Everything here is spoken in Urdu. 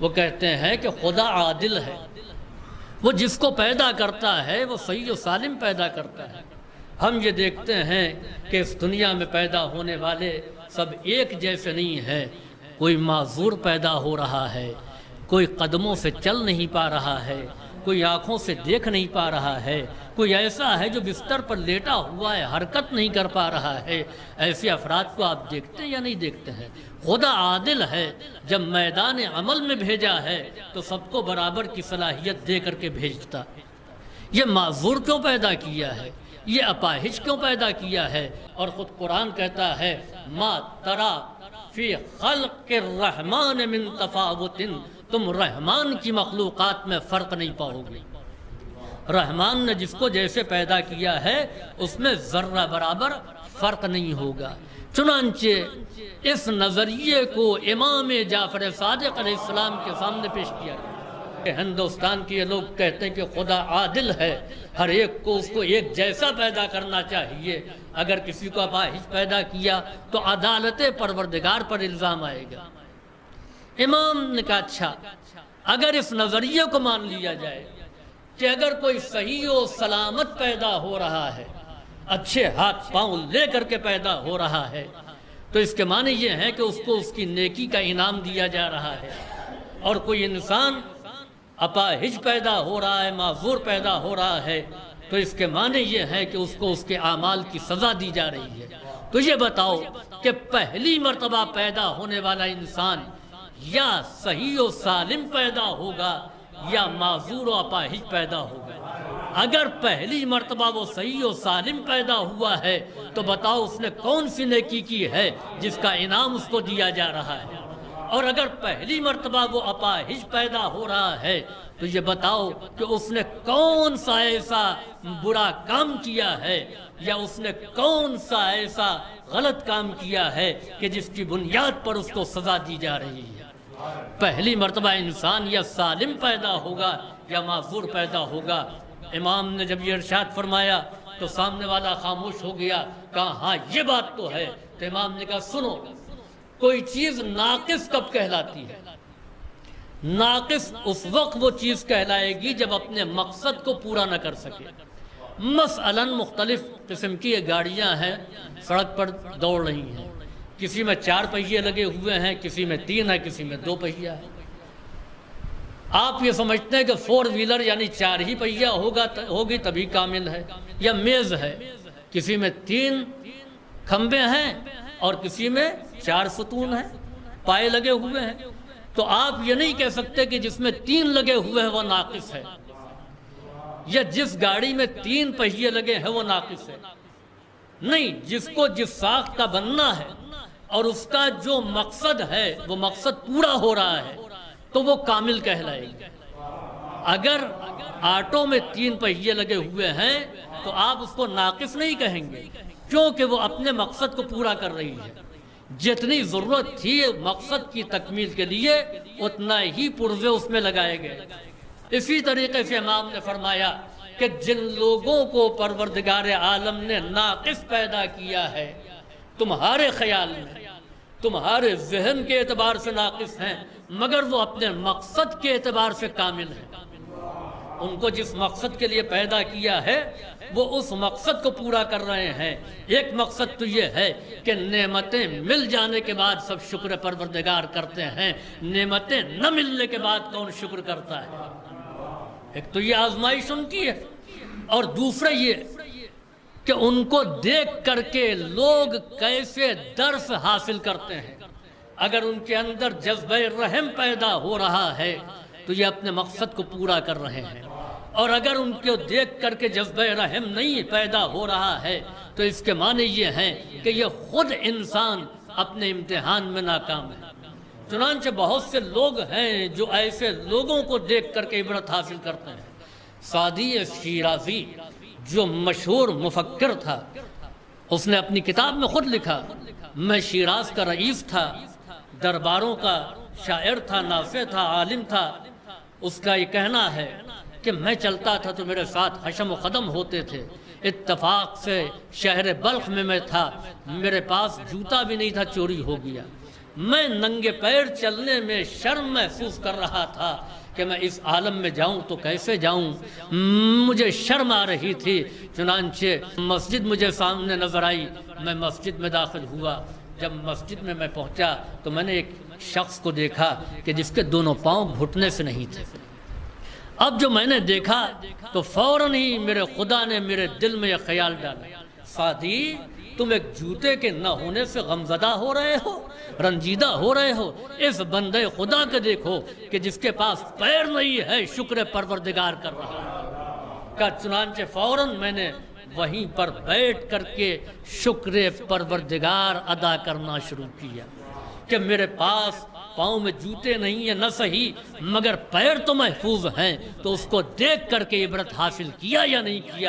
وہ کہتے ہیں کہ خدا عادل ہے، وہ جس کو پیدا کرتا ہے وہ صحیح و سالم پیدا کرتا ہے۔ ہم یہ دیکھتے ہیں کہ اس دنیا میں پیدا ہونے والے سب ایک جیسے نہیں ہیں، کوئی معذور پیدا ہو رہا ہے، کوئی قدموں سے چل نہیں پا رہا ہے، کوئی آنکھوں سے دیکھ نہیں پا رہا ہے، کوئی ایسا ہے جو بستر پر لیٹا ہوا ہے، حرکت نہیں کر پا رہا ہے۔ ایسے افراد کو آپ دیکھتے ہیں یا نہیں دیکھتے ہیں؟ خدا عادل ہے، جب میدان عمل میں بھیجا ہے تو سب کو برابر کی صلاحیت دے کر کے بھیجتا۔ یہ معذور کیوں پیدا کیا ہے؟ یہ اپاہج کیوں پیدا کیا ہے؟ اور خود قرآن کہتا ہے ما ترا فی خلق الرحمن من تفاوت، تم رحمان کی مخلوقات میں فرق نہیں پاؤ گے۔ رحمان نے جس کو جیسے پیدا کیا ہے اس میں ذرہ برابر فرق نہیں ہوگا۔ چنانچہ اس نظریے کو امام جعفر صادق علیہ السلام کے سامنے پیش کیا گیا۔ ہندوستان کے لوگ کہتے ہیں کہ خدا عادل ہے، ہر ایک کو اس کو ایک جیسا پیدا کرنا چاہیے، اگر کسی کو اپاہج پیدا کیا تو عدالت پروردگار پر الزام آئے گا۔ امام نے کہا اچھا، اگر اس نظریے کو مان لیا جائے کہ اگر کوئی صحیح و سلامت پیدا ہو رہا ہے، اچھے ہاتھ پاؤں لے کر کے پیدا ہو رہا ہے، تو اس کے معنی یہ ہے کہ اس کو اس کی نیکی کا انعام دیا جا رہا ہے۔ اور کوئی انسان اپاہج پیدا ہو رہا ہے، معذور پیدا ہو رہا ہے، تو اس کے معنی یہ ہے کہ اس کو اس کے اعمال کی سزا دی جا رہی ہے۔ تو یہ بتاؤ کہ پہلی مرتبہ پیدا ہونے والا انسان یا صحیح و سالم پیدا ہوگا یا معذور و اپاہج پیدا ہوگا؟ اگر پہلی مرتبہ وہ صحیح و سالم پیدا ہوا ہے تو بتاؤ اس نے کون سی نیکی کی ہے جس کا انعام اس کو دیا جا رہا ہے؟ اور اگر پہلی مرتبہ وہ اپاہج پیدا ہو رہا ہے تو یہ بتاؤ کہ اس نے کون سا ایسا برا کام کیا ہے یا اس نے کون سا ایسا غلط کام کیا ہے کہ جس کی بنیاد پر اس کو سزا دی جا رہی ہے۔ پہلی مرتبہ انسان یا سالم پیدا ہوگا یا معذور پیدا ہوگا۔ امام نے جب یہ ارشاد فرمایا تو سامنے والا خاموش ہو گیا، کہا ہاں یہ بات تو ہے۔ تو امام نے کہا سنو، کوئی چیز ناقص کب کہلاتی ہے؟ ناقص اس وقت وہ چیز کہلائے گی جب اپنے مقصد کو پورا نہ کر سکے۔ مثلاً مختلف قسم کی گاڑیاں ہیں، سڑک پر دوڑ رہی ہیں، کسی میں 4 پہیے لگے ہوئے ہیں، کسی میں 3 ہے، کسی میں 2 پہیہ ہے۔ آپ یہ سمجھتے ہیں کہ 4 ویلر یعنی 4 ہی پہیہ ہوگی تبھی کامل ہے، یا میز ہے، کسی میں 3 کھمبے ہیں اور کسی میں 4 ستون ہیں، پائے لگے ہوئے ہیں۔ تو آپ یہ نہیں کہہ سکتے کہ جس میں 3 لگے ہوئے ہیں وہ ناقص ہے، یا جس گاڑی میں 3 پہیے لگے ہیں وہ ناقص ہے۔ نہیں، جس کو جس ساخت کا بننا ہے اور اس کا جو مقصد ہے وہ مقصد پورا ہو رہا ہے تو وہ کامل کہلائے گا۔ اگر آٹو میں 3 پہیے لگے ہوئے ہیں تو آپ اس کو ناقص نہیں کہیں گے، کیونکہ وہ اپنے مقصد کو پورا کر رہی ہے۔ جتنی ضرورت تھی مقصد کی تکمیل کے لیے اتنا ہی پرزے اس میں لگائے گئے۔ اسی طریقے سے امام نے فرمایا کہ جن لوگوں کو پروردگار عالم نے ناقص پیدا کیا ہے، تمہارے خیال میں، تمہارے ذہن کے اعتبار سے ناقص ہیں، مگر وہ اپنے مقصد کے اعتبار سے کامل ہیں۔ ان کو جس مقصد کے لیے پیدا کیا ہے وہ اس مقصد کو پورا کر رہے ہیں۔ ایک مقصد تو یہ ہے کہ نعمتیں مل جانے کے بعد سب شکر پروردگار کرتے ہیں، نعمتیں نہ ملنے کے بعد کون شکر کرتا ہے؟ ایک تو یہ آزمائش ان کی ہے، اور دوسرا یہ کہ ان کو دیکھ کر کے لوگ کیسے درس حاصل کرتے ہیں۔ اگر ان کے اندر جذبہ رحم پیدا ہو رہا ہے تو یہ اپنے مقصد کو پورا کر رہے ہیں، اور اگر ان کو دیکھ کر کے جذبہ رحم نہیں پیدا ہو رہا ہے تو اس کے معنی یہ ہیں کہ یہ خود انسان اپنے امتحان میں ناکام ہے۔ چنانچہ بہت سے لوگ ہیں جو ایسے لوگوں کو دیکھ کر کے عبرت حاصل کرتے ہیں۔ سعدی شیرازی جو مشہور مفکر تھا، اس نے اپنی کتاب میں خود لکھا، میں شیراز کا رئیس تھا، درباروں کا شاعر تھا، نافع تھا، عالم تھا۔ اس کا یہ کہنا ہے کہ میں چلتا تھا تو میرے ساتھ حشم و قدم ہوتے تھے۔ اتفاق سے شہر بلخ میں تھا، میرے پاس جوتا بھی نہیں تھا، چوری ہو گیا۔ میں ننگے پیر چلنے میں شرم محسوس کر رہا تھا کہ میں اس عالم میں جاؤں تو کیسے جاؤں، مجھے شرم آ رہی تھی۔ چنانچہ مسجد مجھے سامنے نظر آئی، میں مسجد میں داخل ہوا۔ جب مسجد میں پہنچا تو میں نے ایک شخص کو دیکھا کہ جس کے دونوں پاؤں گھٹنے سے نہیں تھے۔ اب جو میں نے دیکھا تو فوراً ہی میرے خدا نے میرے دل میں یہ خیال ڈالا، سعدی تم ایک جوتے کے نہ ہونے سے غمزدہ ہو رہے ہو، رنجیدہ ہو رہے ہو، اس بندے خدا کے دیکھو کہ جس کے پاس پیر نہیں ہے شکر پروردگار کر رہا ہے۔ چنانچہ فوراً میں نے وہیں پر بیٹھ کر کے شکر پروردگار ادا کرنا شروع کیا کہ میرے پاس پاؤں میں جوتے نہیں ہیں، نہ صحیح مگر پیر تو محفوظ ہیں، تو اس کو دیکھ کر کے عبرت حاصل کیا یا نہیں کیا۔